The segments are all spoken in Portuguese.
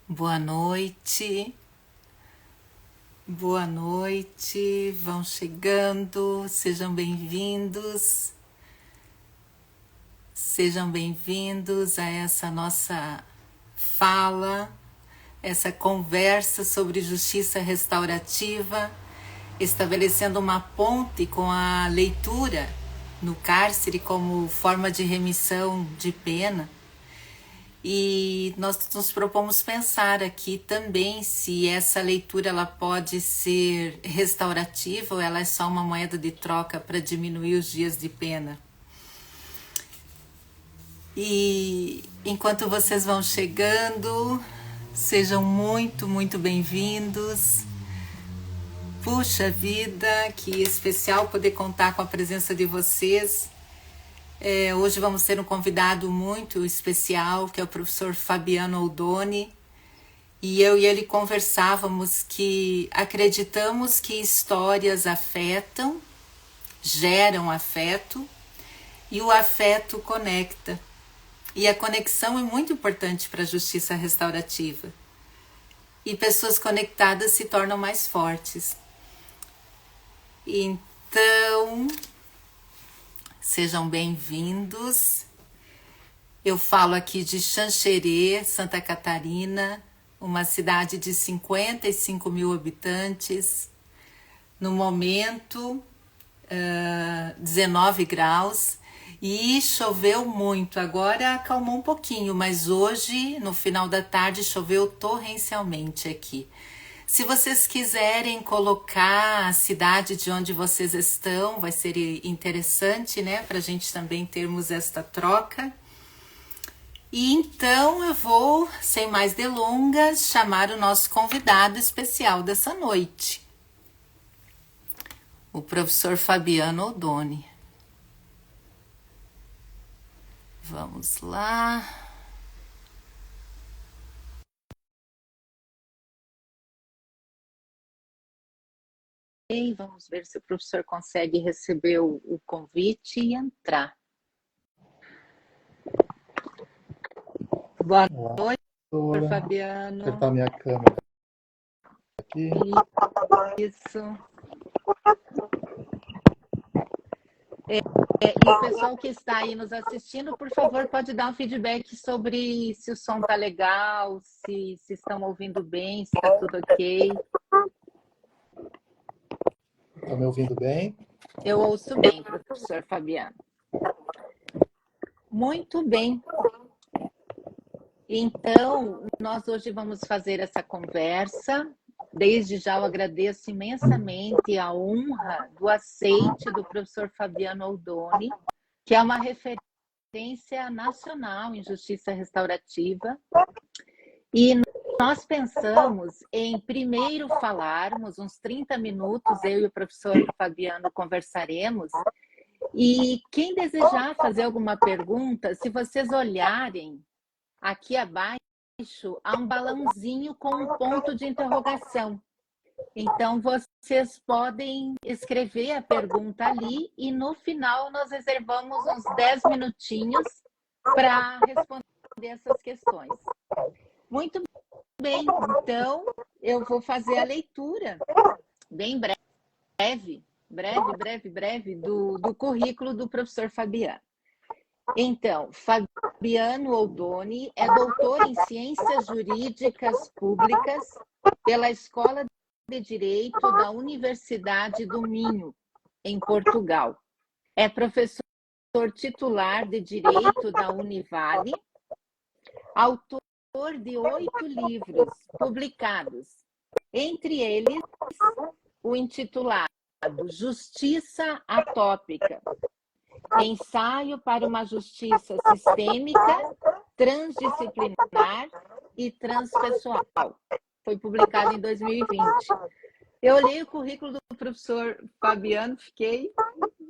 Boa noite, boa noite, vão chegando, sejam bem-vindos a essa nossa fala, essa conversa sobre justiça restaurativa, estabelecendo uma ponte com a leitura no cárcere como forma de remissão de pena. E nós nos propomos pensar aqui também se essa leitura ela pode ser restaurativa ou ela é só uma moeda de troca para diminuir os dias de pena. E enquanto vocês vão chegando, sejam muito bem-vindos. Puxa vida, que especial poder contar com a presença de vocês. Hoje vamos ter um convidado muito especial, que é o professor Fabiano Oldoni, e eu e ele conversávamos que acreditamos que histórias afetam, geram afeto, e o afeto conecta. E a conexão é muito importante para a justiça restaurativa. E pessoas conectadas se tornam mais fortes. Então, sejam bem-vindos. Eu falo aqui de Xanxerê, Santa Catarina, uma cidade de 55 mil habitantes. No momento, 19 graus e choveu muito. Agora acalmou um pouquinho, mas hoje, no final da tarde, choveu torrencialmente aqui. Se vocês quiserem colocar a cidade de onde vocês estão, vai ser interessante, né? Para a gente também termos esta troca. E então eu vou, sem mais delongas, chamar o nosso convidado especial dessa noite, o professor Fabiano Oldoni. Vamos lá. E vamos ver se o professor consegue receber o convite e entrar. Boa noite, professor Fabiano. Vou apertar minha câmera aqui. Isso. E o pessoal que está aí nos assistindo, por favor, pode dar um feedback sobre se o som está legal, se estão ouvindo bem, se está tudo ok. Está me ouvindo bem? Eu ouço bem, professor Fabiano. Muito bem. Então, nós hoje vamos fazer essa conversa. Desde já eu agradeço imensamente a honra do aceite do professor Fabiano Oldoni, que é uma referência nacional em justiça restaurativa. E nós pensamos em primeiro falarmos uns 30 minutos, eu e o professor Fabiano conversaremos, e quem desejar fazer alguma pergunta, se vocês olharem aqui abaixo, há um balãozinho com um ponto de interrogação. Então, vocês podem escrever a pergunta ali e no final nós reservamos uns 10 minutinhos para responder essas questões. Muito bem, então eu vou fazer a leitura bem breve do currículo do professor Fabiano. Então, Fabiano Oldoni é doutor em Ciências Jurídicas Públicas pela Escola de Direito da Universidade do Minho, em Portugal. É professor titular de Direito da Univale, autor de 8 livros publicados, entre eles o intitulado Justiça Atópica, Ensaio para uma Justiça Sistêmica, Transdisciplinar e Transpessoal. Foi publicado em 2020. Eu olhei o currículo do professor Fabiano, fiquei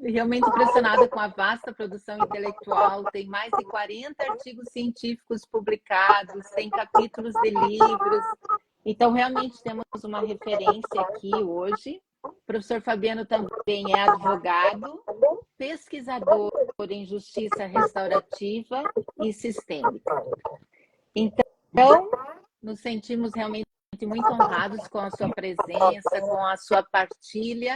realmente impressionada com a vasta produção intelectual. Tem mais de 40 artigos científicos publicados, tem capítulos de livros. Então, realmente temos uma referência aqui hoje. O professor Fabiano também é advogado, pesquisador em justiça restaurativa e sistêmica. Então, nos sentimos realmente muito honrados com a sua presença, com a sua partilha.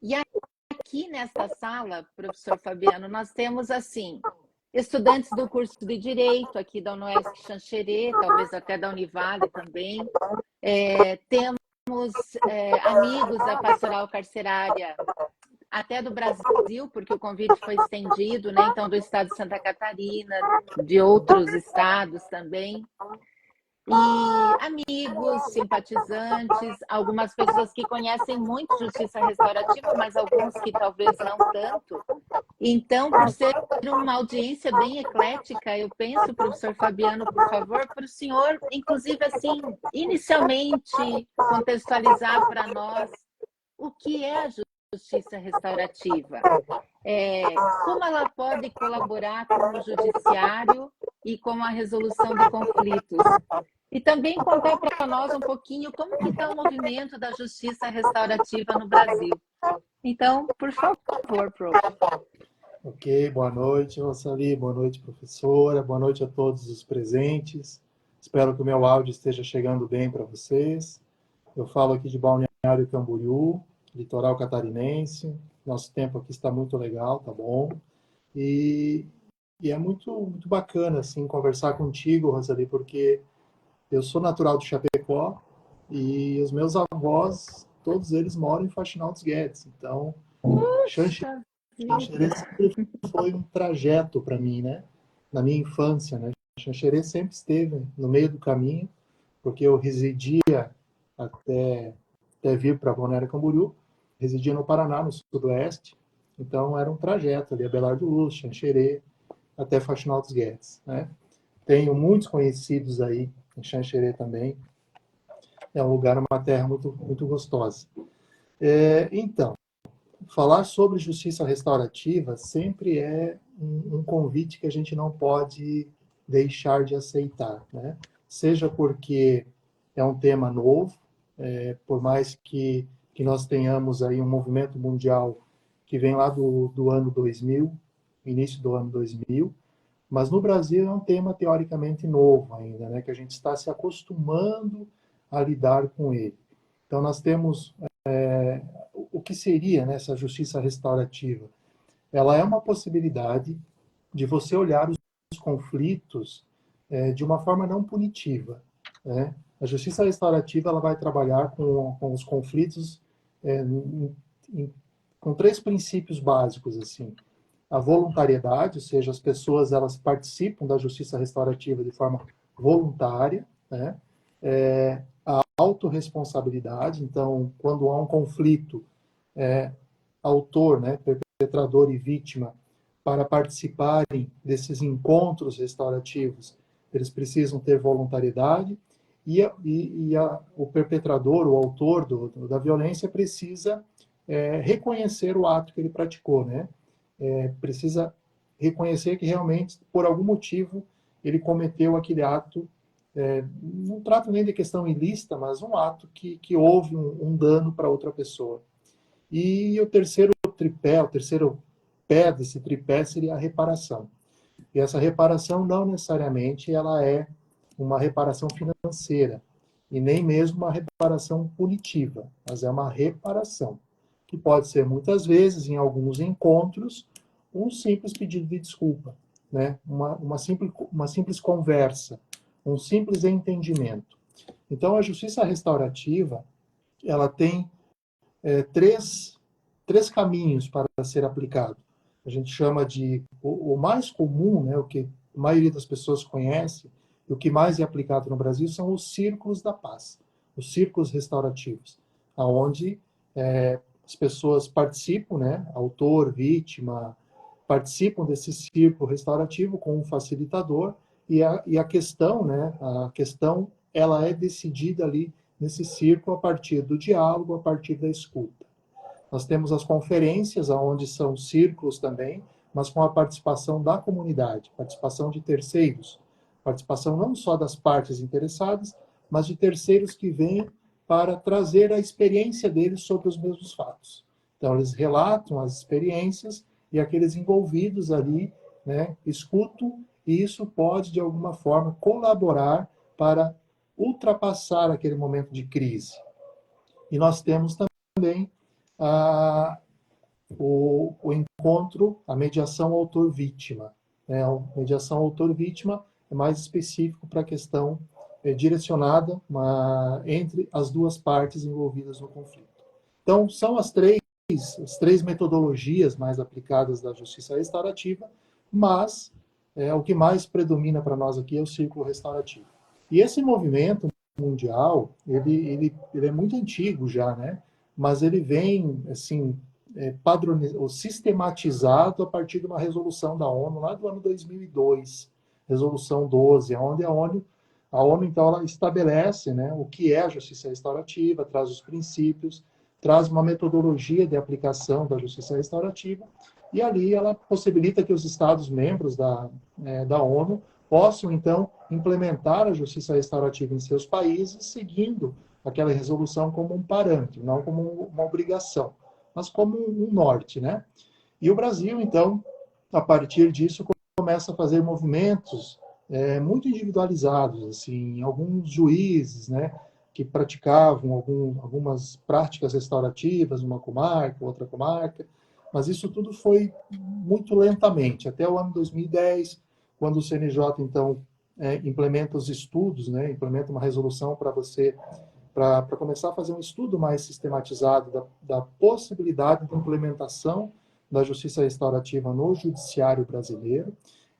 E aqui nesta sala, professor Fabiano, nós temos, assim, estudantes do curso de Direito aqui da UniOeste Xanxerê, talvez até da Univale também. Temos amigos da pastoral carcerária, até do Brasil, porque o convite foi estendido, né? Então, do estado de Santa Catarina, de outros estados também. E amigos, simpatizantes, algumas pessoas que conhecem muito justiça restaurativa, mas alguns que talvez não tanto. Então, por ser uma audiência bem eclética, eu penso, professor Fabiano, por favor, para o senhor, inclusive, assim, inicialmente contextualizar para nós o que é a justiça restaurativa, como ela pode colaborar com o judiciário e com a resolução de conflitos. E também contar para nós um pouquinho como que está o movimento da justiça restaurativa no Brasil. Então, por favor, prof. Ok, boa noite, Rossali, boa noite, professora, boa noite a todos os presentes. Espero que o meu áudio esteja chegando bem para vocês. Eu falo aqui de Balneário Camboriú, litoral catarinense. Nosso tempo aqui está muito legal, tá bom? E é muito bacana, assim, conversar contigo, Rossali, porque eu sou natural de Chapecó e os meus avós, todos eles moram em Faxinal dos Guedes. Então, Xanxerê sempre foi um trajeto para mim, né? Na minha infância, né? Xanxerê sempre esteve no meio do caminho, porque eu residia até vir para Balneário Camboriú, residia no Paraná, no sudoeste. Então, era um trajeto ali, Abelardo Luz, Xanxerê, até Faxinal dos Guedes, né? Tenho muitos conhecidos aí em Xanxerê também. É um lugar, uma terra muito gostosa. Então, falar sobre justiça restaurativa sempre é um convite que a gente não pode deixar de aceitar, né? Seja porque é um tema novo, por mais que nós tenhamos aí um movimento mundial que vem lá do ano 2000, início do ano 2000, mas no Brasil é um tema teoricamente novo ainda, né? Que a gente está se acostumando a lidar com ele. Então nós temos o que seria, né, essa justiça restaurativa? Ela é uma possibilidade de você olhar os conflitos de uma forma não punitiva, né? A justiça restaurativa ela vai trabalhar com os conflitos com três princípios básicos, assim. A voluntariedade, ou seja, as pessoas elas participam da justiça restaurativa de forma voluntária, né? A autorresponsabilidade, então, quando há um conflito, autor, né, perpetrador e vítima, para participarem desses encontros restaurativos, eles precisam ter voluntariedade o perpetrador, o autor da violência, precisa reconhecer o ato que ele praticou, né? Precisa reconhecer que realmente, por algum motivo, ele cometeu aquele ato, não trato nem de questão ilícita, mas um ato que houve um dano para outra pessoa. E o terceiro tripé, o terceiro pé desse tripé seria a reparação. E essa reparação não necessariamente ela é uma reparação financeira e nem mesmo uma reparação punitiva, mas é uma reparação que pode ser muitas vezes em alguns encontros um simples pedido de desculpa, né? Uma simples conversa, um simples entendimento. Então a justiça restaurativa ela tem três caminhos para ser aplicado. A gente chama de o mais comum, né, o que a maioria das pessoas conhece, e o que mais é aplicado no Brasil são os círculos da paz, os círculos restaurativos, aonde as pessoas participam, né, autor, vítima, participam desse círculo restaurativo com um facilitador e a questão, né, ela é decidida ali nesse círculo a partir do diálogo, a partir da escuta. Nós temos as conferências, onde são círculos também, mas com a participação da comunidade, participação de terceiros, participação não só das partes interessadas, mas de terceiros que vêm para trazer a experiência deles sobre os mesmos fatos. Então, eles relatam as experiências e aqueles envolvidos ali, né, escutam, e isso pode, de alguma forma, colaborar para ultrapassar aquele momento de crise. E nós temos também o encontro, a mediação autor-vítima. A mediação autor-vítima é mais específico para a questão direcionada entre as duas partes envolvidas no conflito. Então, são as três metodologias mais aplicadas da justiça restaurativa, mas o que mais predomina para nós aqui é o círculo restaurativo. E esse movimento mundial, ele é muito antigo já, né? Mas ele vem, assim, padronizado, sistematizado a partir de uma resolução da ONU, lá do ano 2002, resolução 12, onde a ONU então, ela estabelece, né, o que é a justiça restaurativa, traz os princípios, traz uma metodologia de aplicação da justiça restaurativa, e ali ela possibilita que os Estados-membros da ONU possam, então, implementar a justiça restaurativa em seus países, seguindo aquela resolução como um parâmetro, não como uma obrigação, mas como um norte, né? E o Brasil, então, a partir disso, começa a fazer movimentos muito individualizados, assim, alguns juízes, né, que praticavam algumas práticas restaurativas numa comarca, outra comarca, mas isso tudo foi muito lentamente, até o ano 2010, quando o CNJ, então, implementa os estudos, né, implementa uma resolução para começar a fazer um estudo mais sistematizado da possibilidade de implementação da justiça restaurativa no judiciário brasileiro.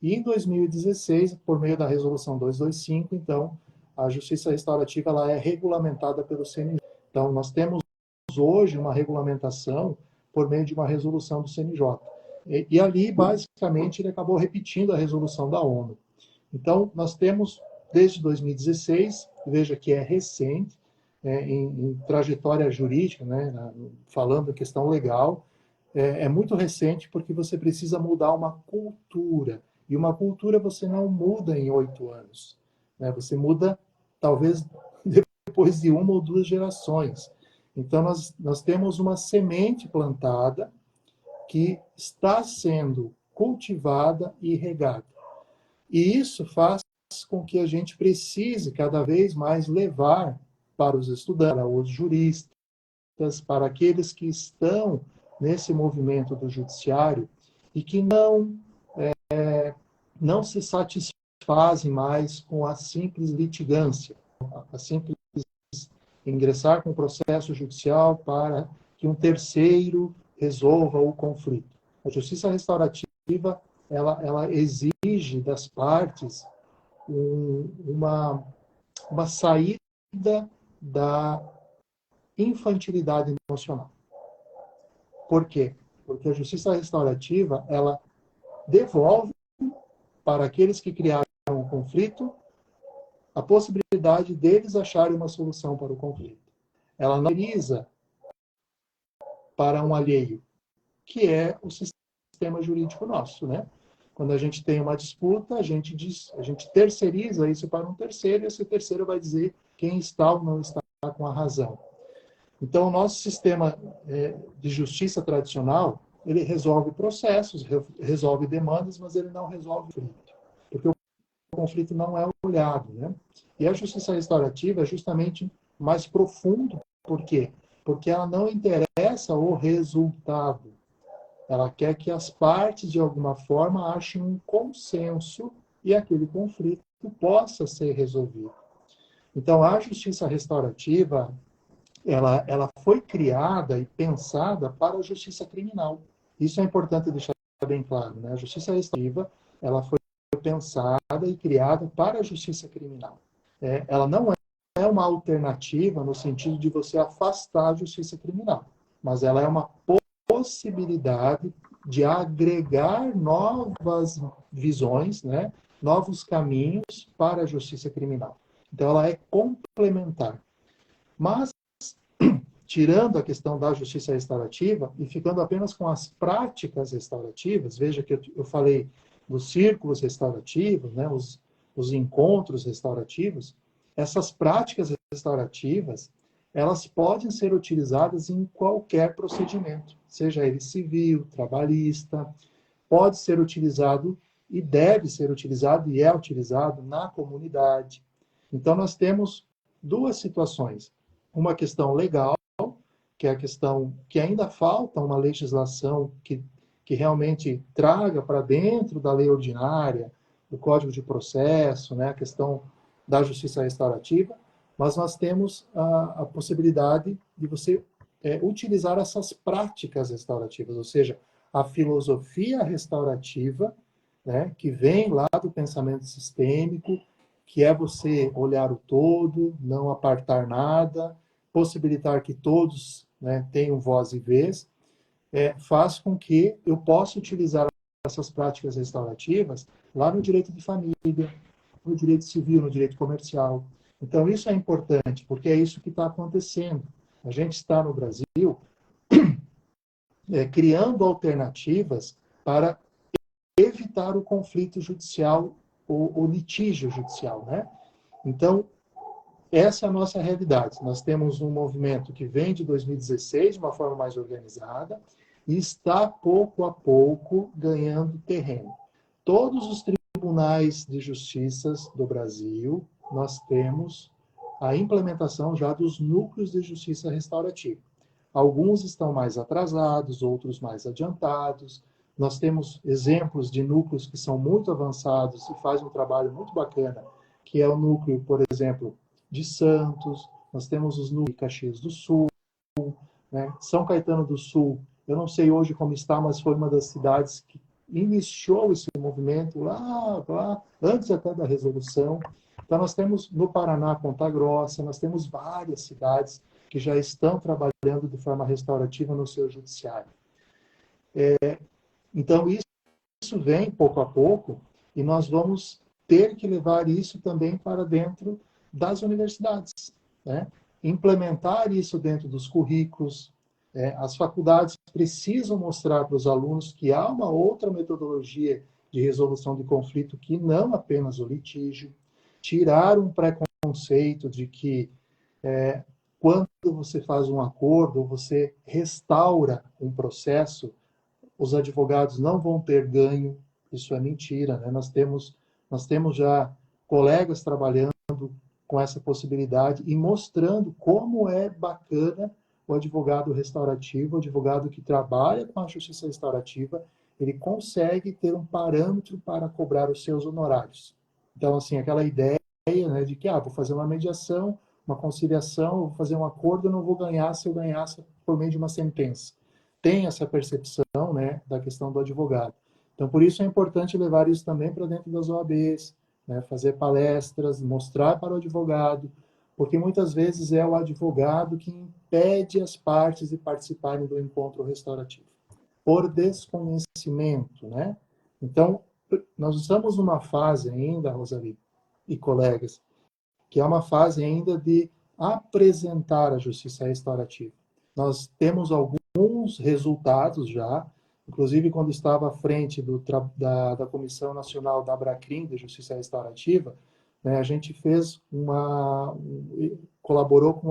E em 2016, por meio da resolução 225, então, a justiça restaurativa ela é regulamentada pelo CNJ. Então, nós temos hoje uma regulamentação por meio de uma resolução do CNJ. E ali, basicamente, ele acabou repetindo a resolução da ONU. Então, nós temos, desde 2016, veja que é recente, em trajetória jurídica, né, falando em questão legal, é muito recente porque você precisa mudar uma cultura. E uma cultura você não muda em 8 anos. Né? Você muda, talvez, depois de 1 ou 2 gerações. Então, nós temos uma semente plantada que está sendo cultivada e regada. E isso faz com que a gente precise cada vez mais levar para os estudantes, para os juristas, para aqueles que estão nesse movimento do judiciário e que não se satisfazem mais com a simples litigância, a simples ingressar com o processo judicial para que um terceiro resolva o conflito. A justiça restaurativa, ela exige das partes uma saída da infantilidade emocional. Por quê? Porque a justiça restaurativa, ela devolve para aqueles que criaram o conflito a possibilidade deles acharem uma solução para o conflito. Ela não utiliza para um alheio, que é o sistema jurídico nosso, né? Quando a gente tem uma disputa, a gente terceiriza isso para um terceiro, e esse terceiro vai dizer quem está ou não está com a razão. Então, o nosso sistema de justiça tradicional, ele resolve processos, resolve demandas, mas ele não resolve conflito. Porque o conflito não é olhado, né? E a justiça restaurativa é justamente mais profundo. Por quê? Porque ela não interessa o resultado. Ela quer que as partes, de alguma forma, achem um consenso e aquele conflito possa ser resolvido. Então, a justiça restaurativa, ela foi criada e pensada para a justiça criminal. Isso é importante deixar bem claro, né? A justiça restaurativa, ela foi pensada e criada para a justiça criminal. Ela não é uma alternativa no sentido de você afastar a justiça criminal, mas ela é uma possibilidade de agregar novas visões, né? Novos caminhos para a justiça criminal. Então, ela é complementar. Mas, tirando a questão da justiça restaurativa e ficando apenas com as práticas restaurativas, veja que eu falei dos círculos restaurativos, né, os encontros restaurativos, essas práticas restaurativas, elas podem ser utilizadas em qualquer procedimento, seja ele civil, trabalhista, pode ser utilizado e deve ser utilizado e é utilizado na comunidade. Então, nós temos duas situações. Uma questão legal, que é a questão que ainda falta uma legislação que realmente traga para dentro da lei ordinária, do Código de Processo, né, a questão da justiça restaurativa, mas nós temos a possibilidade de você utilizar essas práticas restaurativas, ou seja, a filosofia restaurativa, né, que vem lá do pensamento sistêmico, que é você olhar o todo, não apartar nada, possibilitar que todos, né, tenham voz e vez, faz com que eu possa utilizar essas práticas restaurativas lá no direito de família, no direito civil, no direito comercial. Então, isso é importante, porque é isso que está acontecendo. A gente está no Brasil criando alternativas para evitar o conflito judicial, o litígio judicial, né? Então, essa é a nossa realidade. Nós temos um movimento que vem de 2016, de uma forma mais organizada, e está, pouco a pouco, ganhando terreno. Todos os tribunais de justiça do Brasil, nós temos a implementação já dos núcleos de justiça restaurativa. Alguns estão mais atrasados, outros mais adiantados. Nós temos exemplos de núcleos que são muito avançados e fazem um trabalho muito bacana, que é o núcleo, por exemplo, de Santos, nós temos os núcleos de Caxias do Sul, né? São Caetano do Sul, eu não sei hoje como está, mas foi uma das cidades que iniciou esse movimento lá, antes até da resolução. Então, nós temos no Paraná, Ponta Grossa, nós temos várias cidades que já estão trabalhando de forma restaurativa no seu judiciário. Então, isso vem pouco a pouco, e nós vamos ter que levar isso também para dentro das universidades, né? Implementar isso dentro dos currículos. As faculdades precisam mostrar para os alunos que há uma outra metodologia de resolução de conflito que não apenas o litígio, tirar um preconceito de que quando você faz um acordo, você restaura um processo, os advogados não vão ter ganho. Isso é mentira, né? Nós temos já colegas trabalhando com essa possibilidade e mostrando como é bacana o advogado restaurativo, o advogado que trabalha com a justiça restaurativa, ele consegue ter um parâmetro para cobrar os seus honorários. Então, assim, aquela ideia, né, de que vou fazer uma mediação, uma conciliação, vou fazer um acordo, eu não vou ganhar se eu ganhasse por meio de uma sentença. Tem essa percepção, né, da questão do advogado. Então, por isso é importante levar isso também para dentro das OABs, né, fazer palestras, mostrar para o advogado, porque muitas vezes é o advogado que impede as partes de participarem do encontro restaurativo, por desconhecimento, né? Então, nós estamos numa fase ainda, Rosalie e colegas, que é uma fase ainda de apresentar a justiça restaurativa. Nós temos alguns resultados já, inclusive quando estava à frente da Comissão Nacional da Abracrim, de Justiça Restaurativa, né, a gente colaborou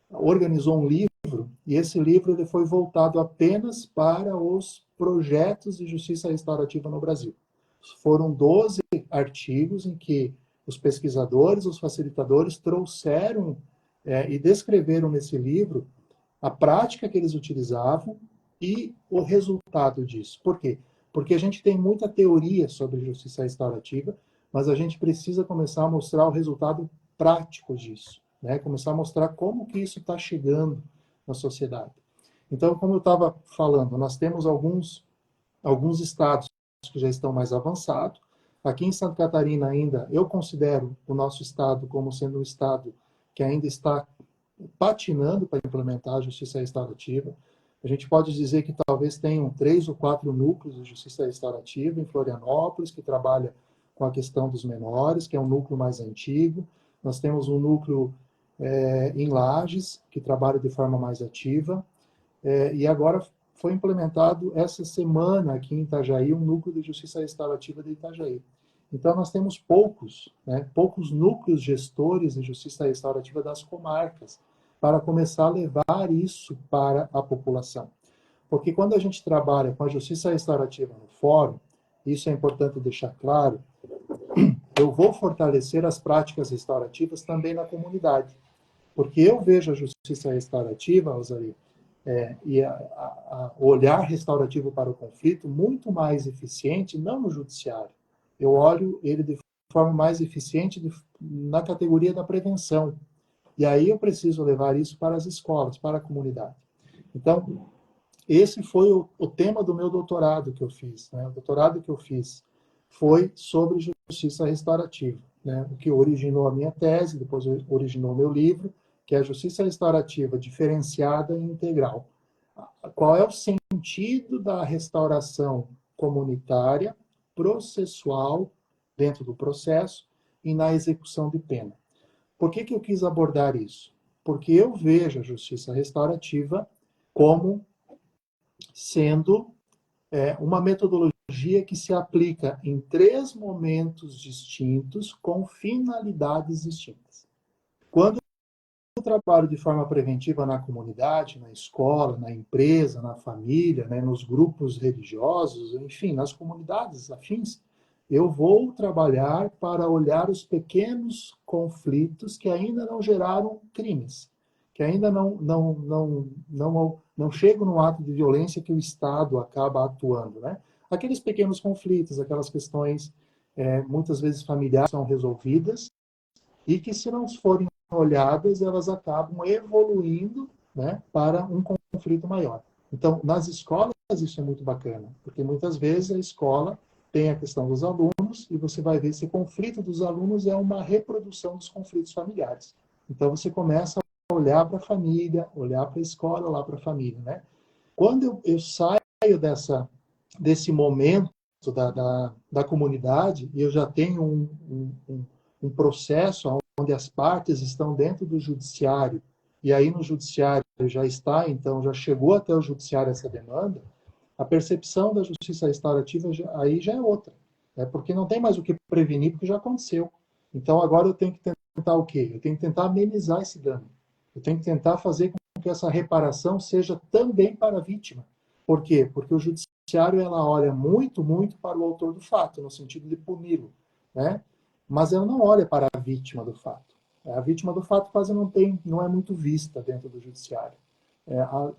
organizou um livro, e esse livro ele foi voltado apenas para os projetos de justiça restaurativa no Brasil. Foram 12 artigos em que os pesquisadores, os facilitadores trouxeram e descreveram nesse livro a prática que eles utilizavam e o resultado disso. Por quê? Porque a gente tem muita teoria sobre justiça restaurativa, mas a gente precisa começar a mostrar o resultado prático disso, né? Começar a mostrar como que isso está chegando na sociedade. Então, como eu estava falando, nós temos alguns estados que já estão mais avançados. Aqui em Santa Catarina ainda, eu considero o nosso estado como sendo um estado que ainda está patinando para implementar a justiça restaurativa. A gente pode dizer que talvez tenham 3 ou 4 núcleos de justiça restaurativa em Florianópolis, que trabalha com a questão dos menores, que é um núcleo mais antigo. Nós temos um núcleo em Lages, que trabalha de forma mais ativa. E agora foi implementado essa semana aqui em Itajaí um núcleo de justiça restaurativa de Itajaí. Então, nós temos poucos núcleos gestores de justiça restaurativa das comarcas, para começar a levar isso para a população. Porque quando a gente trabalha com a justiça restaurativa no fórum, isso é importante deixar claro, eu vou fortalecer as práticas restaurativas também na comunidade. Porque eu vejo a justiça restaurativa, Rosalie, e o olhar restaurativo para o conflito muito mais eficiente, não no judiciário. Eu olho ele de forma mais eficiente na categoria da prevenção. E aí eu preciso levar isso para as escolas, para a comunidade. Então, esse foi o tema do meu doutorado que eu fiz. Né? O doutorado que eu fiz foi sobre justiça restaurativa, né? O que originou a minha tese, depois originou o meu livro, que é a justiça restaurativa diferenciada e integral. Qual é o sentido da restauração comunitária, processual, dentro do processo, e na execução de pena? Por que eu quis abordar isso? Porque eu vejo a justiça restaurativa como sendo uma metodologia que se aplica em 3 momentos distintos com finalidades distintas. Quando eu trabalho de forma preventiva na comunidade, na escola, na empresa, na família, né, nos grupos religiosos, enfim, nas comunidades afins, eu vou trabalhar para olhar os pequenos conflitos que ainda não geraram crimes, que ainda não chegam no ato de violência que o Estado acaba atuando, né? Aqueles pequenos conflitos, aquelas questões muitas vezes familiares são resolvidas e que, se não forem olhadas, elas acabam evoluindo, né, para um conflito maior. Então, nas escolas isso é muito bacana, porque muitas vezes a escola tem a questão dos alunos e você vai ver se o conflito dos alunos é uma reprodução dos conflitos familiares. Então, você começa a olhar para a família, olhar para a escola, olhar para a família, né? Quando eu saio desse momento da comunidade e eu já tenho um processo onde as partes estão dentro do judiciário, e aí no judiciário já está, então já chegou até o judiciário essa demanda, a percepção da justiça restaurativa aí já é outra, né? Porque não tem mais o que prevenir, porque já aconteceu. Então agora eu tenho que tentar o quê? Eu tenho que tentar amenizar esse dano. Eu tenho que tentar fazer com que essa reparação seja também para a vítima. Por quê? Porque o judiciário ela olha muito, muito para o autor do fato, no sentido de puni-lo, né? Mas ela não olha para a vítima do fato. A vítima do fato quase não é muito vista dentro do judiciário.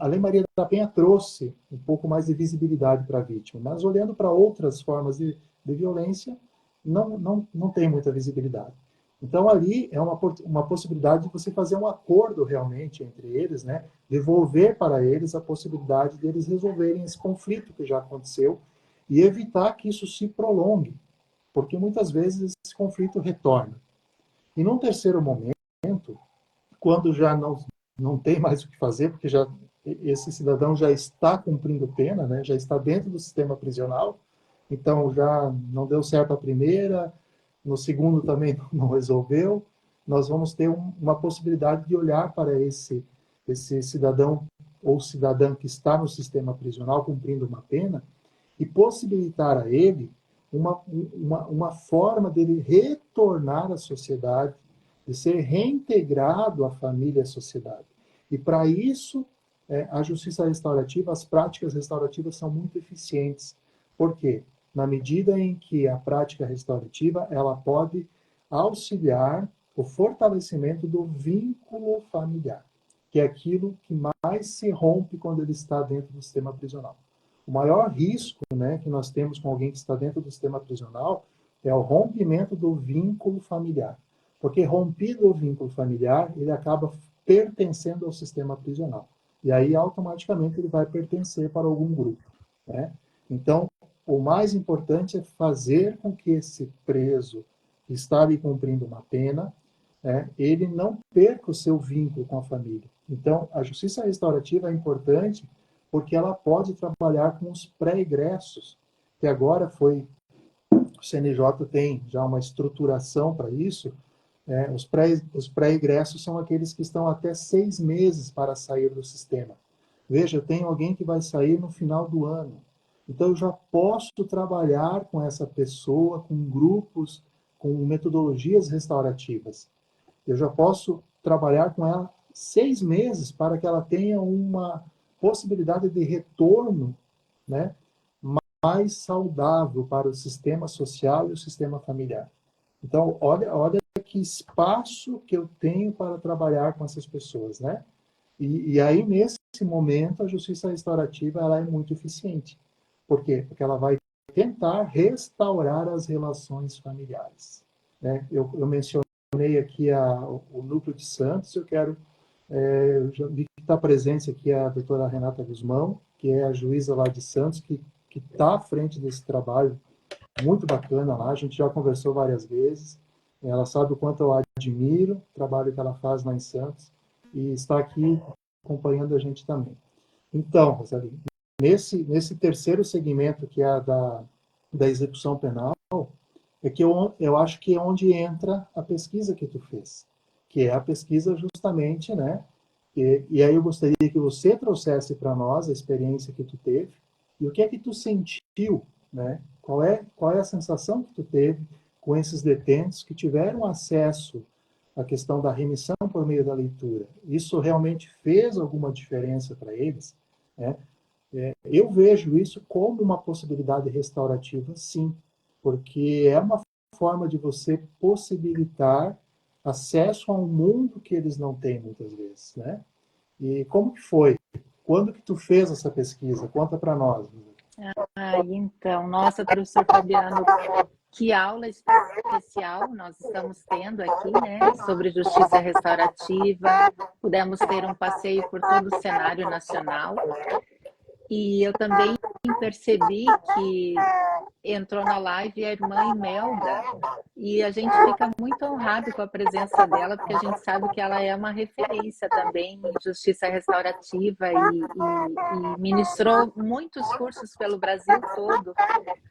A Lei Maria da Penha trouxe um pouco mais de visibilidade para a vítima, mas olhando para outras formas de violência, não tem muita visibilidade. Então, ali é uma possibilidade de você fazer um acordo realmente entre eles, né? Devolver para eles a possibilidade de eles resolverem esse conflito que já aconteceu e evitar que isso se prolongue, porque muitas vezes esse conflito retorna. E num terceiro momento, quando já não tem mais o que fazer, porque esse cidadão já está cumprindo pena, né? Já está dentro do sistema prisional, então já não deu certo a primeira, no segundo também não resolveu, nós vamos ter uma possibilidade de olhar para esse cidadão ou cidadã que está no sistema prisional cumprindo uma pena e possibilitar a ele uma forma dele retornar à sociedade, de ser reintegrado à família e à sociedade. E para isso, a justiça restaurativa, as práticas restaurativas são muito eficientes. Por quê? Na medida em que a prática restaurativa ela pode auxiliar o fortalecimento do vínculo familiar, que é aquilo que mais se rompe quando ele está dentro do sistema prisional. O maior risco, né, que nós temos com alguém que está dentro do sistema prisional é o rompimento do vínculo familiar. Porque rompido o vínculo familiar, ele acaba pertencendo ao sistema prisional. E aí, automaticamente, ele vai pertencer para algum grupo, né? Então, o mais importante é fazer com que esse preso que está ali cumprindo uma pena, ele não perca o seu vínculo com a família. Então, a justiça restaurativa é importante porque ela pode trabalhar com os pré-egressos, que agora o CNJ tem já uma estruturação para isso. Os pré-egressos são aqueles que estão até 6 meses para sair do sistema. Veja, eu tenho alguém que vai sair no final do ano. Então, eu já posso trabalhar com essa pessoa, com grupos, com metodologias restaurativas. Eu já posso trabalhar com ela 6 meses para que ela tenha uma possibilidade de retorno, né, mais saudável para o sistema social e o sistema familiar. Então, olha que espaço que eu tenho para trabalhar com essas pessoas, né? E aí, nesse momento, a justiça restaurativa ela é muito eficiente. Por quê? Porque ela vai tentar restaurar as relações familiares. Né? Eu mencionei aqui o Núcleo de Santos, eu quero já vi que está presente aqui a doutora Renata Guzmão, que é a juíza lá de Santos, que está à frente desse trabalho muito bacana lá, a gente já conversou várias vezes, ela sabe o quanto eu admiro o trabalho que ela faz lá em Santos, e está aqui acompanhando a gente também. Então, Rosalie, nesse terceiro segmento, que é a da execução penal, é que eu acho que é onde entra a pesquisa que tu fez, que é a pesquisa justamente, né? E aí eu gostaria que você trouxesse para nós a experiência que tu teve e o que é que tu sentiu, né? Qual é a sensação que tu teve com esses detentos que tiveram acesso à questão da remissão por meio da leitura? Isso realmente fez alguma diferença para eles, né? Eu vejo isso como uma possibilidade restaurativa, sim, porque é uma forma de você possibilitar acesso a um mundo que eles não têm muitas vezes, né? E como que foi? Quando que tu fez essa pesquisa? Conta para nós. Então, nossa, professor Fabiano, que aula especial nós estamos tendo aqui, né, sobre justiça restaurativa. Pudemos ter um passeio por todo o cenário nacional. E eu também percebi que entrou na live a irmã Imelda, e a gente fica muito honrado com a presença dela, porque a gente sabe que ela é uma referência também em justiça restaurativa e ministrou muitos cursos pelo Brasil todo.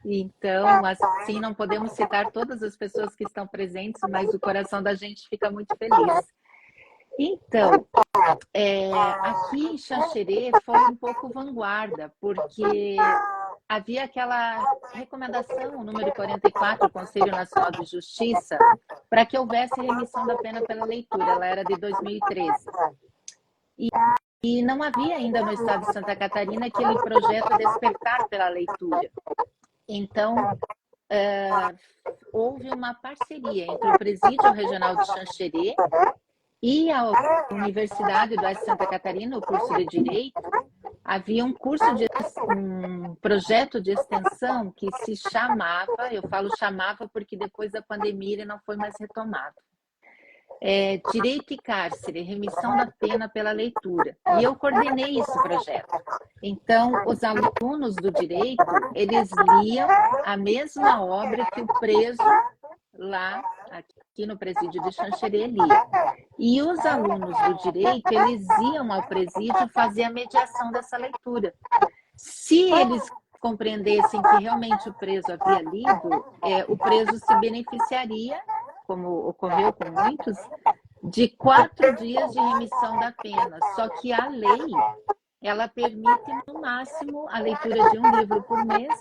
Então, assim, não podemos citar todas as pessoas que estão presentes, mas o coração da gente fica muito feliz. Então, aqui em Xanxerê foi um pouco vanguarda, porque havia aquela recomendação, o número 44, do Conselho Nacional de Justiça, para que houvesse remissão da pena pela leitura. Ela era de 2013. E não havia ainda no estado de Santa Catarina aquele projeto Despertar pela Leitura. Então, houve uma parceria entre o Presídio Regional de Xanxerê e a Universidade do Oeste de Santa Catarina, o curso de Direito. Havia um projeto de extensão que se chamava, eu falo chamava porque depois da pandemia ele não foi mais retomado, Direito e Cárcere, remissão da pena pela leitura. E eu coordenei esse projeto. Então, os alunos do direito, eles liam a mesma obra que o preso lá, aqui no presídio de Xanxerê, lia. E os alunos do direito, eles iam ao presídio fazer a mediação dessa leitura. Se eles compreendessem que realmente o preso havia lido, o preso se beneficiaria, como ocorreu com muitos, de 4 dias de remissão da pena. Só que a lei, ela permite no máximo a leitura de 1 livro por mês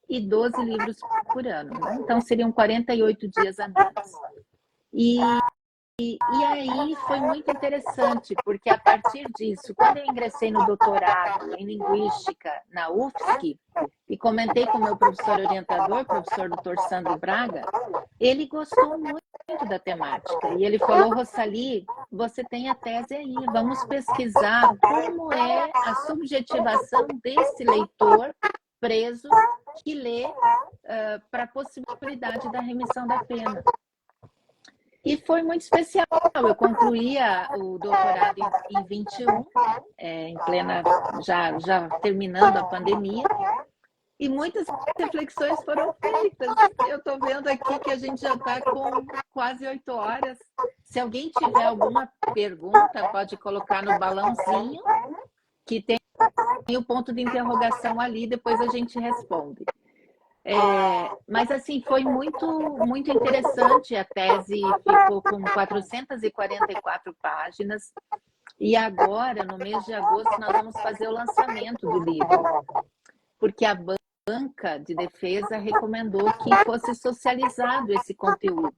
e 12 livros por ano, né? Então seriam 48 dias a menos. E aí foi muito interessante, porque a partir disso, quando eu ingressei no doutorado em Linguística na UFSC, e comentei com o meu professor orientador, professor Dr. Sandro Braga, ele gostou muito da temática. E ele falou: Rosalie, você tem a tese aí, vamos pesquisar como é a subjetivação desse leitor preso que lê para a possibilidade da remissão da pena. E foi muito especial. Eu concluí o doutorado em 21, em plena, já terminando a pandemia, e muitas reflexões foram feitas. Eu estou vendo aqui que a gente já está com quase 8 horas. Se alguém tiver alguma pergunta, pode colocar no balãozinho, que tem o ponto de interrogação ali, depois a gente responde. Mas assim, foi muito interessante. A tese ficou com 444 páginas e agora, no mês de agosto, nós vamos fazer o lançamento do livro, porque a banca de defesa recomendou que fosse socializado esse conteúdo.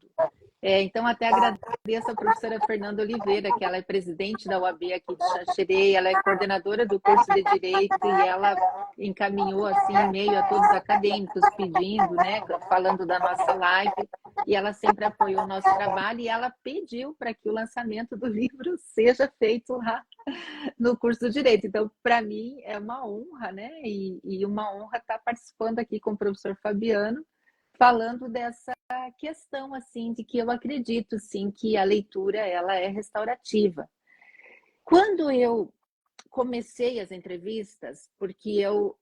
Então, até agradeço a professora Fernanda Oliveira, que ela é presidente da UAB aqui de Xanxerê, ela é coordenadora do curso de Direito e ela encaminhou assim e-mail a todos os acadêmicos pedindo, né, falando da nossa live. e ela sempre apoiou o nosso trabalho, e ela pediu para que o lançamento do livro seja feito lá no curso do Direito. Então, para mim, é uma honra, né? E uma honra estar participando aqui com o professor Fabiano, falando dessa questão, assim, de que eu acredito, sim, que a leitura, ela é restaurativa. Quando eu comecei as entrevistas, porque eu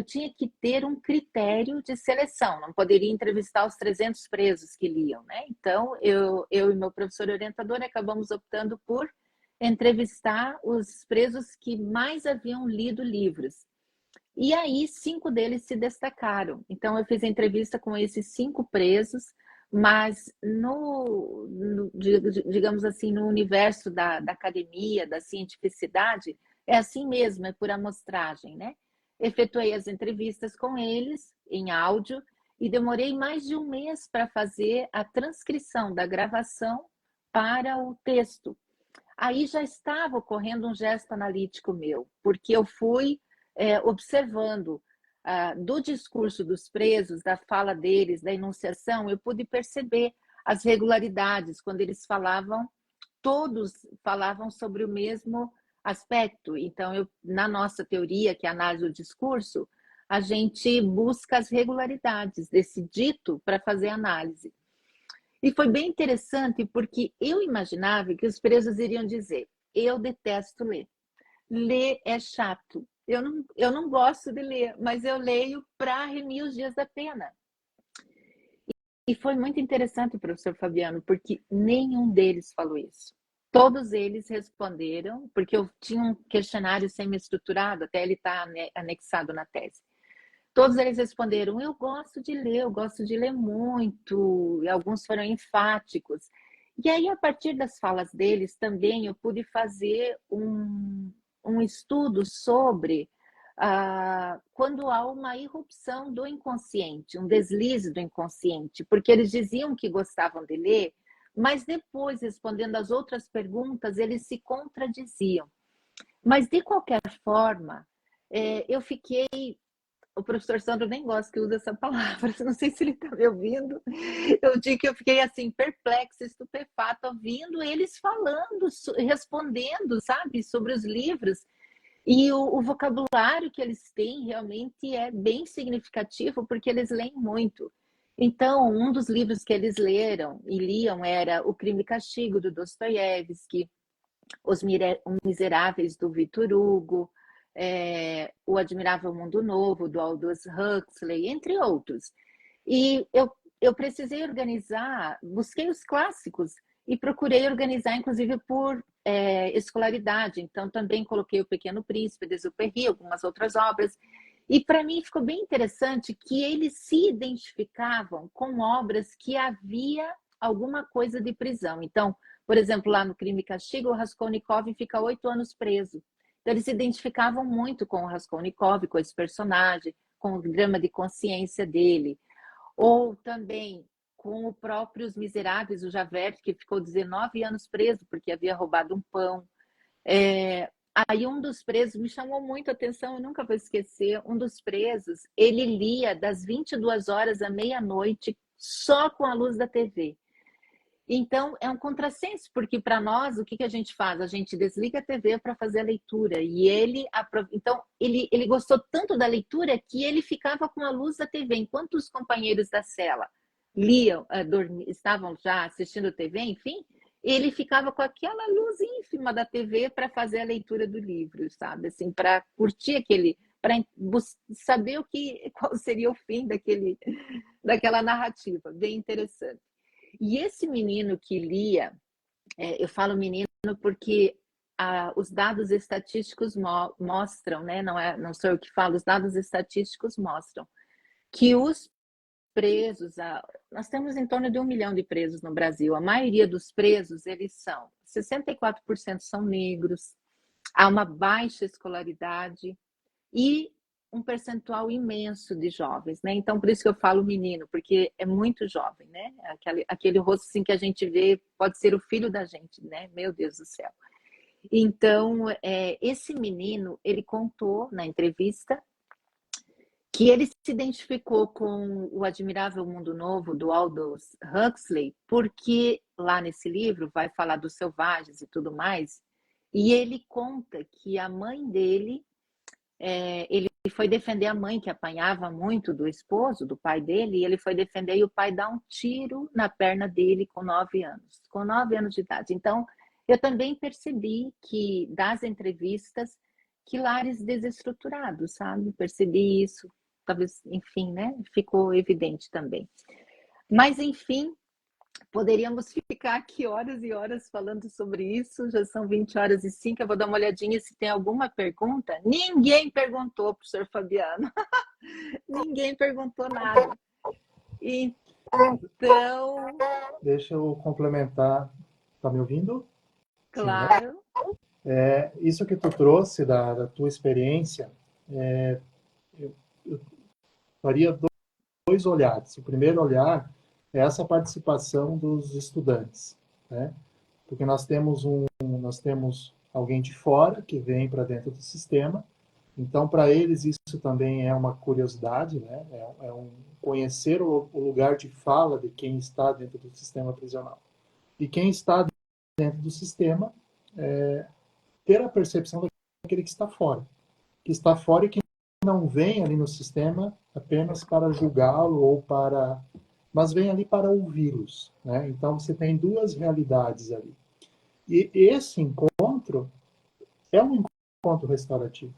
tinha que ter um critério de seleção, não poderia entrevistar os 300 presos que liam, né? Então, eu e meu professor orientador acabamos optando por entrevistar os presos que mais haviam lido livros. E aí, 5 deles se destacaram. Então, eu fiz a entrevista com esses 5 presos, mas digamos assim, no universo da academia, da cientificidade, é assim mesmo, é por amostragem, né? Efetuei as entrevistas com eles em áudio e demorei mais de 1 mês para fazer a transcrição da gravação para o texto. Aí já estava ocorrendo um gesto analítico meu, porque eu fui observando do discurso dos presos, da fala deles, da enunciação, eu pude perceber as regularidades quando eles falavam, todos falavam sobre o mesmo aspecto. Então, na nossa teoria, que é a análise do discurso, a gente busca as regularidades desse dito para fazer análise. E foi bem interessante porque eu imaginava que os presos iriam dizer: eu detesto ler. Ler é chato. Eu não gosto de ler, mas eu leio para remir os dias da pena. E foi muito interessante, professor Fabiano, porque nenhum deles falou isso. Todos eles responderam, porque eu tinha um questionário semi-estruturado, até ele está anexado na tese. Todos eles responderam: eu gosto de ler, eu gosto de ler muito, e alguns foram enfáticos. E aí, a partir das falas deles, também eu pude fazer um estudo sobre quando há uma irrupção do inconsciente, um deslize do inconsciente, porque eles diziam que gostavam de ler, mas depois, respondendo às outras perguntas, eles se contradiziam. Mas, de qualquer forma, eu fiquei... O professor Sandro nem gosta que use essa palavra, não sei se ele está me ouvindo. Eu digo que eu fiquei assim, perplexa, estupefata, ouvindo eles falando, respondendo, sabe, sobre os livros. E o vocabulário que eles têm realmente é bem significativo, porque eles leem muito. Então, um dos livros que eles leram e liam era O Crime e Castigo, do Dostoiévski, Os Miseráveis, do Victor Hugo, O Admirável Mundo Novo, do Aldous Huxley, entre outros. E eu precisei organizar, busquei os clássicos e procurei organizar, inclusive, por escolaridade. Então, também coloquei O Pequeno Príncipe, de Exupéry, algumas outras obras. E, para mim, ficou bem interessante que eles se identificavam com obras que havia alguma coisa de prisão. Então, por exemplo, lá no Crime e Castigo, o Raskolnikov fica 8 anos preso. Então, eles se identificavam muito com o Raskolnikov, com esse personagem, com o drama de consciência dele. Ou também com o próprio Os Miseráveis, o Javert, que ficou 19 anos preso porque havia roubado um pão. Aí um dos presos me chamou muito a atenção, eu nunca vou esquecer, um dos presos, ele lia das 22 horas à meia-noite só com a luz da TV. Então, é um contrassenso, porque para nós, o que a gente faz? A gente desliga a TV para fazer a leitura. E então, ele gostou tanto da leitura que ele ficava com a luz da TV. Enquanto os companheiros da cela liam, estavam já assistindo a TV, enfim, ele ficava com aquela luz ínfima da TV para fazer a leitura do livro, sabe? Assim, para curtir para saber qual seria o fim daquela narrativa. Bem interessante. E esse menino que lia, eu falo menino porque os dados estatísticos mostram, né? Não sou eu que falo, os dados estatísticos mostram que os presos, nós temos em torno de 1 milhão de presos no Brasil. A maioria dos presos, eles são 64% são negros, há uma baixa escolaridade e um percentual imenso de jovens, né? Então, por isso que eu falo menino, porque é muito jovem, né? Aquele rosto assim que a gente vê pode ser o filho da gente, né? Meu Deus do céu. Então, esse menino, ele contou na entrevista que ele se identificou com O Admirável Mundo Novo, do Aldous Huxley, porque lá nesse livro vai falar dos selvagens e tudo mais, e ele conta que a mãe dele, ele foi defender a mãe, que apanhava muito do esposo, do pai dele, e ele foi defender e o pai dá um tiro na perna dele com 9 anos, com 9 anos de idade. Então, eu também percebi que, das entrevistas, que lares desestruturados, sabe? Percebi isso, talvez, enfim, né? Ficou evidente também. Mas, enfim, poderíamos ficar aqui horas e horas falando sobre isso. Já são 20h05. Eu vou dar uma olhadinha se tem alguma pergunta. Ninguém perguntou, professor Fabiano. Ninguém perguntou nada. Então, Deixa eu complementar. Tá me ouvindo? Sim, né? claro. Isso que tu trouxe da tua experiência, eu faria dois olhares. O primeiro olhar é essa participação dos estudantes, né? Porque nós temos alguém de fora que vem para dentro do sistema. Então, para eles isso também é uma curiosidade, né? É um conhecer o lugar de fala de quem está dentro do sistema prisional. E quem está dentro do sistema ter a percepção daquele que está fora e que não vem ali no sistema apenas para julgá-lo ou para, mas vem ali para ouvi-los, né? Então você tem duas realidades ali. E esse encontro é um encontro restaurativo.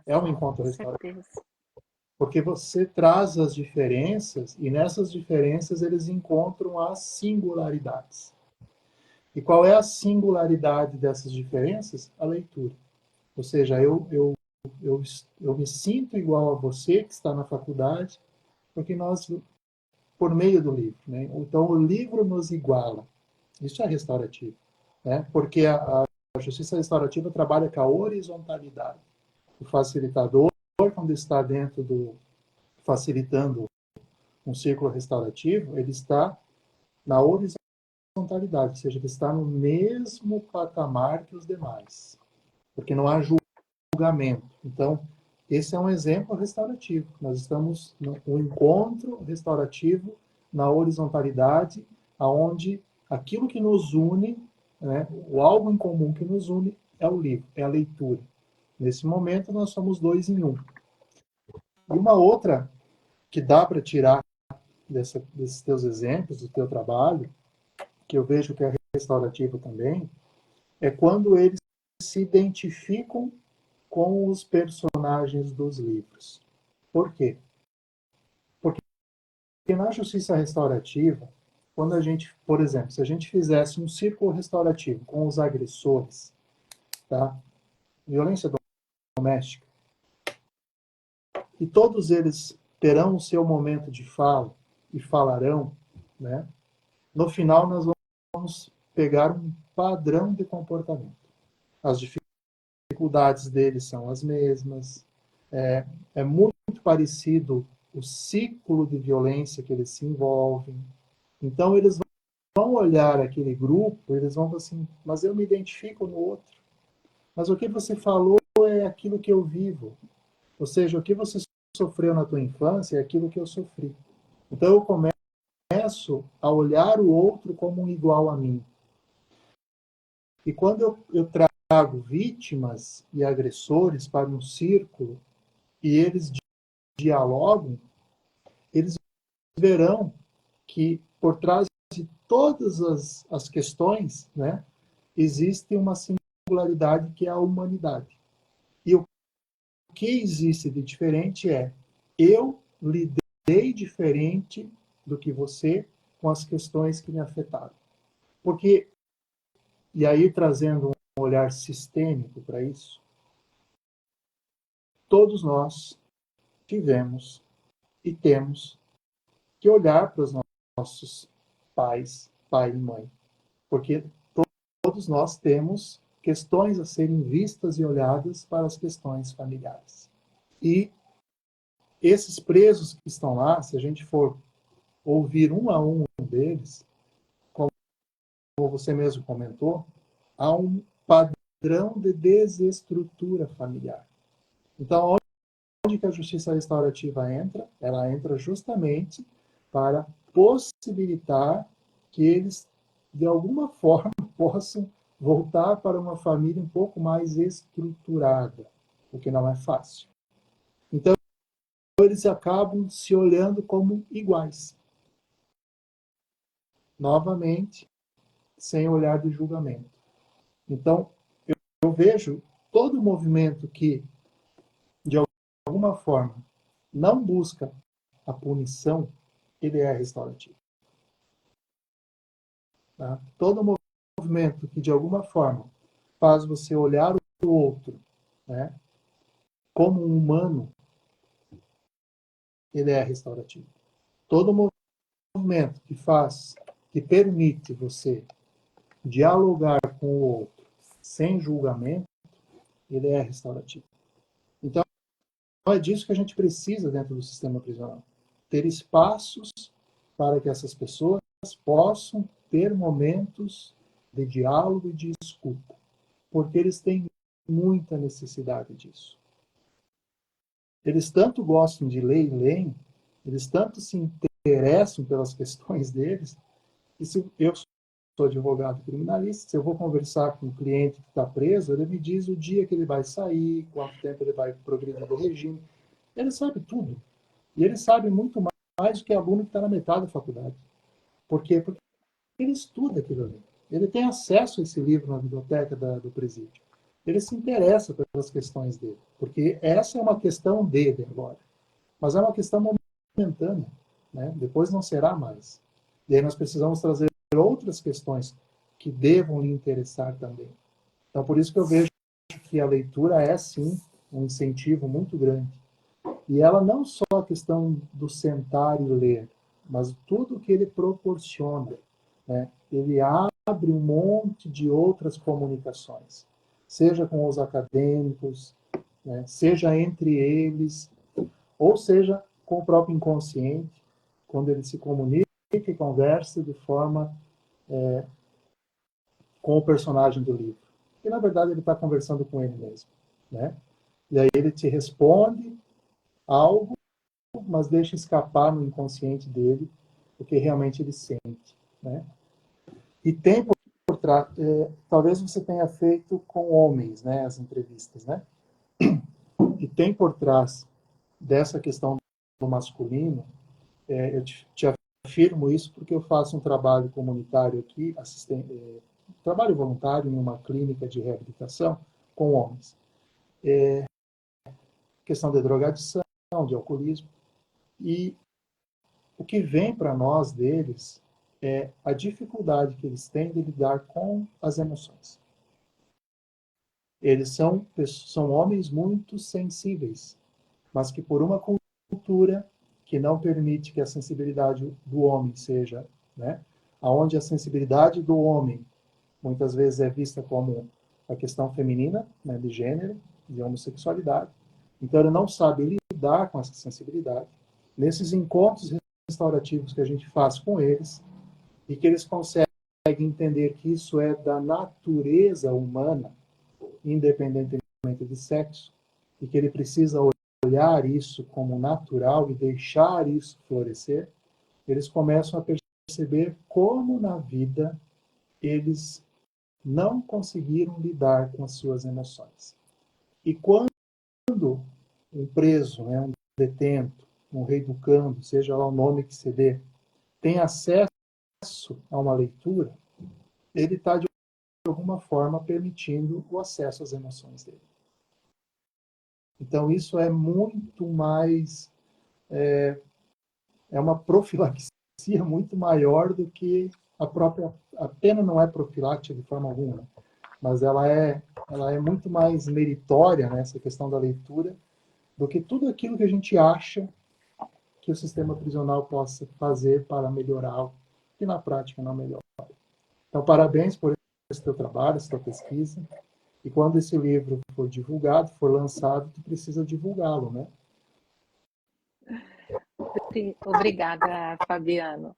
É um encontro Com restaurativo. certeza. Porque você traz as diferenças e nessas diferenças eles encontram as singularidades. E qual é a singularidade dessas diferenças? A leitura. Ou seja, eu me sinto igual a você que está na faculdade, porque nós, por meio do livro, né? Então o livro nos iguala. Isso é restaurativo, né? Porque a justiça restaurativa trabalha com a horizontalidade. O facilitador, quando está dentro facilitando um círculo restaurativo, ele está na horizontalidade, ou seja, ele está no mesmo patamar que os demais, porque não há julgamento. Então, esse é um exemplo restaurativo. Nós estamos no encontro restaurativo na horizontalidade, aonde aquilo que nos une, né, o algo em comum que nos une é o livro, é a leitura. Nesse momento, nós somos dois em um. E uma outra que dá para tirar desses teus exemplos, do teu trabalho, que eu vejo que é restaurativo também, é quando eles se identificam com os personagens dos livros. Por quê? Porque na justiça restaurativa, quando a gente, por exemplo, se a gente fizesse um círculo restaurativo com os agressores, tá? Violência doméstica, e todos eles terão o seu momento de fala e falarão, né? No final nós vamos pegar um padrão de comportamento. As dificuldades deles são as mesmas, é muito parecido o ciclo de violência que eles se envolvem. Então, eles vão olhar aquele grupo, eles vão falar assim, mas eu me identifico no outro. Mas o que você falou é aquilo que eu vivo. Ou seja, o que você sofreu na tua infância é aquilo que eu sofri. Então, eu começo a olhar o outro como um igual a mim. E quando eu trago vítimas e agressores para um círculo e eles dialogam, eles verão que por trás de todas as questões, né, existe uma singularidade que é a humanidade. E o que existe de diferente é eu lidei diferente do que você com as questões que me afetaram. Porque, e aí trazendo um olhar sistêmico para isso, todos nós tivemos e temos que olhar para os nossos pais, pai e mãe, porque todos nós temos questões a serem vistas e olhadas para as questões familiares. E esses presos que estão lá, se a gente for ouvir um a um deles, como você mesmo comentou, há um padrão de desestrutura familiar. Então, que a justiça restaurativa entra? Ela entra justamente para possibilitar que eles, de alguma forma, possam voltar para uma família um pouco mais estruturada, o que não é fácil. Então, eles acabam se olhando como iguais. Novamente, sem olhar de julgamento. Então, eu vejo todo movimento que, de alguma forma, não busca a punição, ele é restaurativo. Tá? Todo movimento que, de alguma forma, faz você olhar o outro, né, como um humano, ele é restaurativo. Todo movimento que permite você dialogar com o outro sem julgamento, ele é restaurativo. Então, é disso que a gente precisa dentro do sistema prisional. Ter espaços para que essas pessoas possam ter momentos de diálogo e de escuta, porque eles têm muita necessidade disso. Eles tanto gostam de ler e leem, eles tanto se interessam pelas questões deles, que se eu sou advogado criminalista, se eu vou conversar com um cliente que está preso, ele me diz o dia que ele vai sair, quanto tempo ele vai progredir do regime. Ele sabe tudo. E ele sabe muito mais do que aluno que está na metade da faculdade. Por quê? Porque ele estuda aquilo ali. Ele tem acesso a esse livro na biblioteca do presídio. Ele se interessa pelas questões dele. Porque essa é uma questão dele agora. Mas é uma questão momentânea. Né? Depois não será mais. E aí nós precisamos trazer outras questões que devam lhe interessar também. Então, por isso que eu vejo que a leitura é, sim, um incentivo muito grande. E ela não só a questão do sentar e ler, mas tudo que ele proporciona. Né? Ele abre um monte de outras comunicações, seja com os acadêmicos, né? Seja entre eles, ou seja com o próprio inconsciente, quando ele se comunica e conversa de forma com o personagem do livro. E, na verdade, ele está conversando com ele mesmo. Né? E aí ele te responde algo, mas deixa escapar no inconsciente dele o que realmente ele sente. Né? E tem por trás, talvez você tenha feito com homens, né, as entrevistas, né? E tem por trás dessa questão do masculino, eu te afirmo isso porque eu faço um trabalho comunitário aqui, trabalho voluntário em uma clínica de reabilitação com homens. Questão de drogadição, de alcoolismo. E o que vem para nós deles é a dificuldade que eles têm de lidar com as emoções. Eles são homens muito sensíveis, mas que por uma cultura que não permite que a sensibilidade do homem seja, né, aonde a sensibilidade do homem muitas vezes é vista como a questão feminina, né, de gênero, de homossexualidade. Então ele não sabe lidar com essa sensibilidade. Nesses encontros restaurativos que a gente faz com eles, e que eles conseguem entender que isso é da natureza humana, independentemente de sexo, e que ele precisa olhar isso como natural e deixar isso florescer, eles começam a perceber como na vida eles não conseguiram lidar com as suas emoções. E quando um preso, né, um detento, um reeducando, seja lá o nome que se dê, tem acesso a uma leitura, ele está, de alguma forma, permitindo o acesso às emoções dele. Então, isso é muito mais... É uma profilaxia muito maior do que a própria... A pena não é profilática de forma alguma, mas ela é muito mais meritória, né, essa questão da leitura, do que tudo aquilo que a gente acha que o sistema prisional possa fazer para melhorar, que na prática não melhora. Então, parabéns por esse teu trabalho, essa tua pesquisa. E quando esse livro for divulgado, for lançado, tu precisa divulgá-lo, né? Obrigada, Fabiano.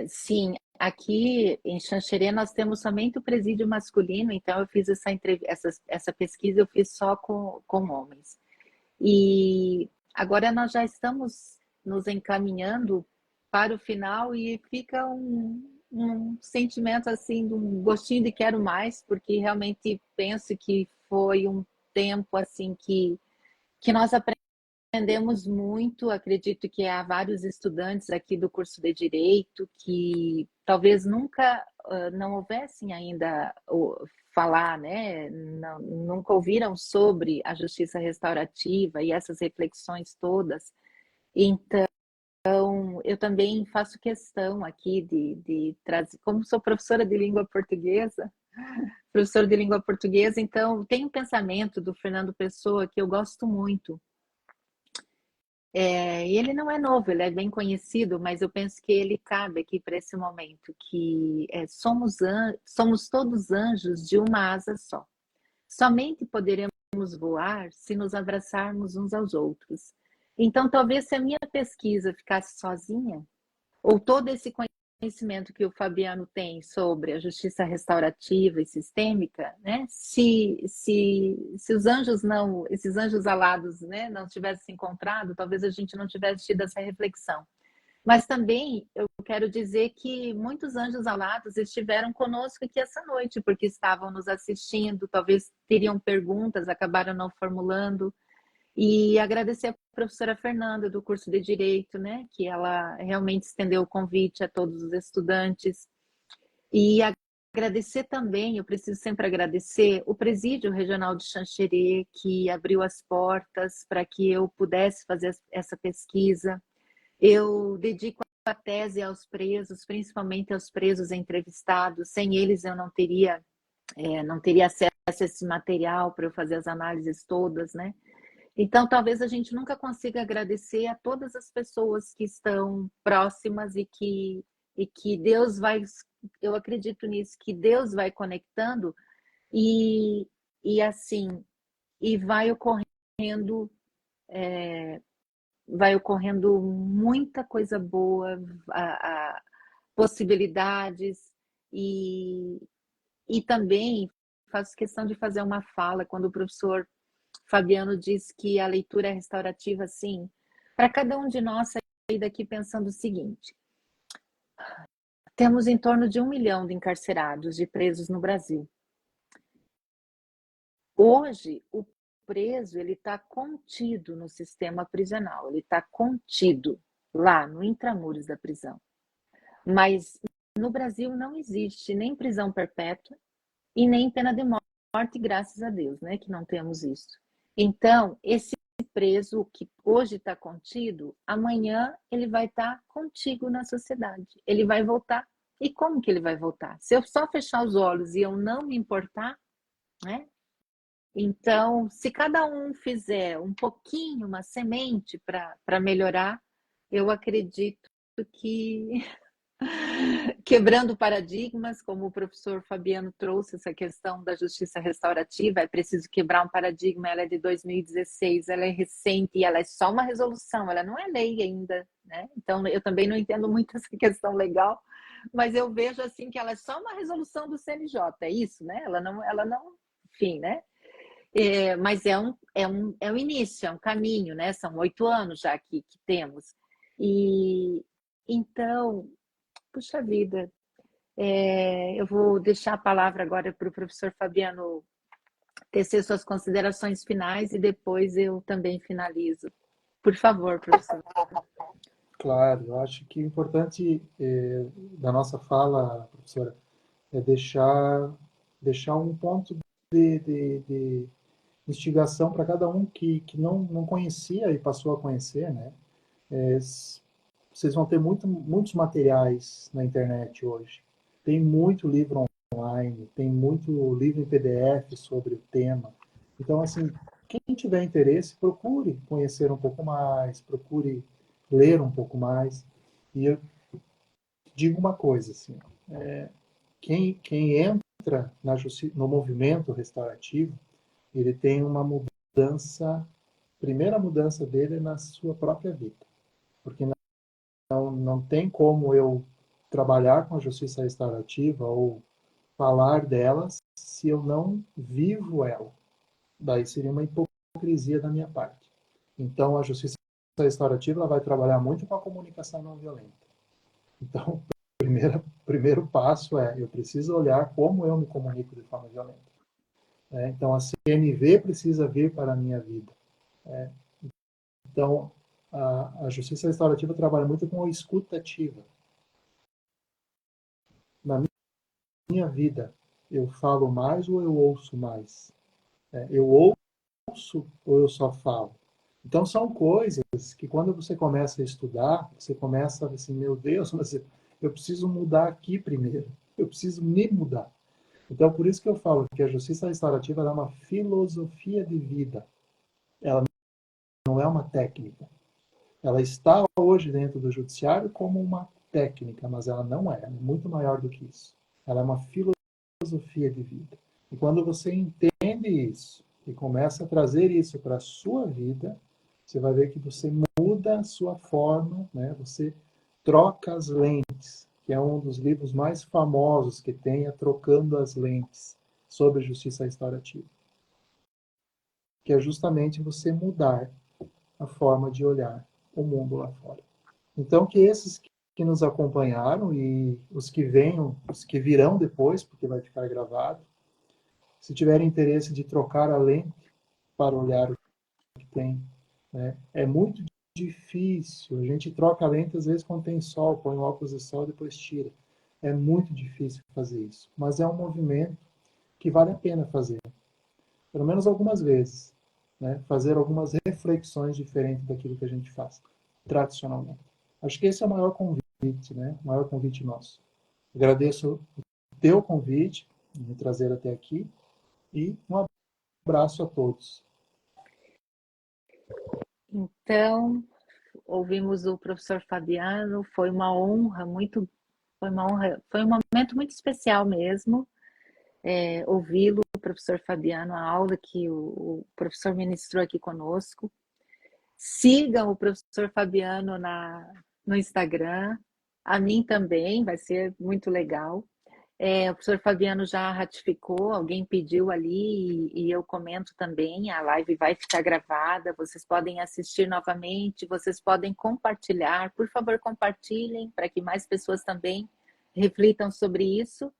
Sim, aqui em Xanxerê nós temos somente o presídio masculino, então eu fiz essa pesquisa eu fiz só com homens. E agora nós já estamos nos encaminhando para o final e fica um sentimento assim, de um gostinho de quero mais, porque realmente penso que foi um tempo assim que nós aprendemos muito. Acredito que há vários estudantes aqui do curso de Direito que talvez nunca não houvessem ainda falar, né? Não, nunca ouviram sobre a justiça restaurativa e essas reflexões todas. Então, eu também faço questão aqui de trazer, como sou professora de língua portuguesa, então tem um pensamento do Fernando Pessoa que eu gosto muito. E ele não é novo, ele é bem conhecido, mas eu penso que ele cabe aqui para esse momento, que somos todos anjos de uma asa só. Somente poderemos voar se nos abraçarmos uns aos outros. Então, talvez se a minha pesquisa ficasse sozinha, ou todo esse conhecimento que o Fabiano tem sobre a justiça restaurativa e sistêmica, né? Se os anjos não, esses anjos alados, né, não tivessem se encontrado, talvez a gente não tivesse tido essa reflexão. Mas também eu quero dizer que muitos anjos alados estiveram conosco aqui essa noite, porque estavam nos assistindo, talvez teriam perguntas, acabaram não formulando. E agradecer a professora Fernanda do curso de Direito, né, que ela realmente estendeu o convite a todos os estudantes. E agradecer também, eu preciso sempre agradecer, o Presídio Regional de Xanxerê, que abriu as portas para que eu pudesse fazer essa pesquisa. Eu dedico a tese aos presos, principalmente aos presos entrevistados. Sem eles eu não teria acesso a esse material para eu fazer as análises todas, né? Então, talvez a gente nunca consiga agradecer a todas as pessoas que estão próximas e que Deus vai, eu acredito nisso, que Deus vai conectando e, e assim, e vai ocorrendo muita coisa boa, possibilidades e também faço questão de fazer uma fala quando o professor Fabiano diz que a leitura é restaurativa, sim. Para cada um de nós sair daqui pensando o seguinte: temos em torno de 1 milhão de encarcerados, de presos no Brasil. Hoje, o preso ele está contido no sistema prisional, ele está contido lá no intramuros da prisão. Mas no Brasil não existe nem prisão perpétua e nem pena de morte, graças a Deus, né, que não temos isso. Então, esse preso que hoje está contido, amanhã ele vai estar contigo na sociedade. Ele vai voltar. E como que ele vai voltar? Se eu só fechar os olhos e eu não me importar, né? Então, se cada um fizer um pouquinho, uma semente para melhorar, eu acredito que quebrando paradigmas, como o professor Fabiano trouxe essa questão da justiça restaurativa, é preciso quebrar um paradigma, ela é de 2016, ela é recente e ela é só uma resolução, ela não é lei ainda, né? Então eu também não entendo muito essa questão legal, mas eu vejo assim que ela é só uma resolução do CNJ, é isso, né? Ela não, enfim, né? Mas é um início, é um caminho, né? São 8 anos já que temos. E então, puxa vida, eu vou deixar a palavra agora para o professor Fabiano tecer suas considerações finais e depois eu também finalizo. Por favor, professor. Claro, eu acho que o importante da nossa fala, professora, é deixar um ponto de instigação para cada um que não conhecia e passou a conhecer, né? Vocês vão ter muitos materiais na internet hoje. Tem muito livro online, tem muito livro em PDF sobre o tema. Então, assim, quem tiver interesse, procure conhecer um pouco mais, procure ler um pouco mais. E eu digo uma coisa, assim, quem entra no movimento restaurativo, ele tem uma mudança, a primeira mudança dele é na sua própria vida. Porque não tem como eu trabalhar com a justiça restaurativa ou falar delas se eu não vivo ela. Daí seria uma hipocrisia da minha parte. Então, a justiça restaurativa ela vai trabalhar muito com a comunicação não violenta. Então, primeiro passo é, eu preciso olhar como eu me comunico de forma violenta. Então, a CNV precisa vir para a minha vida. Então, a justiça restaurativa trabalha muito com a escuta ativa. Na minha vida, eu falo mais ou eu ouço mais? Eu ouço ou eu só falo? Então, são coisas que quando você começa a estudar, você começa a assim, meu Deus, mas eu preciso mudar aqui primeiro. Eu preciso me mudar. Então, por isso que eu falo que a justiça restaurativa é uma filosofia de vida. Ela não é uma técnica. Ela está hoje dentro do judiciário como uma técnica, mas ela não é. Ela é muito maior do que isso. Ela é uma filosofia de vida. E quando você entende isso e começa a trazer isso para a sua vida, você vai ver que você muda a sua forma, né? Você troca as lentes, que é um dos livros mais famosos que tem, é Trocando as Lentes, sobre justiça restaurativa. Que é justamente você mudar a forma de olhar o mundo lá fora. Então, que esses que nos acompanharam e os que venham, os que virão depois, porque vai ficar gravado, se tiverem interesse de trocar a lente para olhar o que tem, né? É muito difícil. A gente troca a lente às vezes quando tem sol, põe o óculos de sol e depois tira. É muito difícil fazer isso, mas é um movimento que vale a pena fazer, pelo menos algumas vezes, né? Fazer algumas reflexões diferentes daquilo que a gente faz tradicionalmente. Acho que esse é o maior convite, né? O maior convite nosso. Agradeço o teu convite, me trazer até aqui, e um abraço a todos. Então, ouvimos o professor Fabiano, foi uma honra, foi um momento muito especial mesmo, ouvi-lo, o professor Fabiano, a aula que o professor ministrou aqui conosco. Sigam o professor Fabiano no Instagram, a mim também, vai ser muito legal. O professor Fabiano já ratificou, alguém pediu ali e eu comento também, a live vai ficar gravada, vocês podem assistir novamente, vocês podem compartilhar, por favor compartilhem para que mais pessoas também reflitam sobre isso.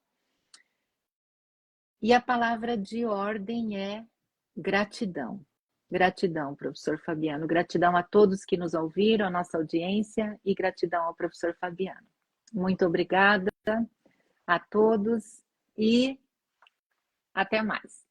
E a palavra de ordem é gratidão. Gratidão, professor Fabiano, gratidão a todos que nos ouviram, a nossa audiência e gratidão ao professor Fabiano. Muito obrigada a todos e até mais.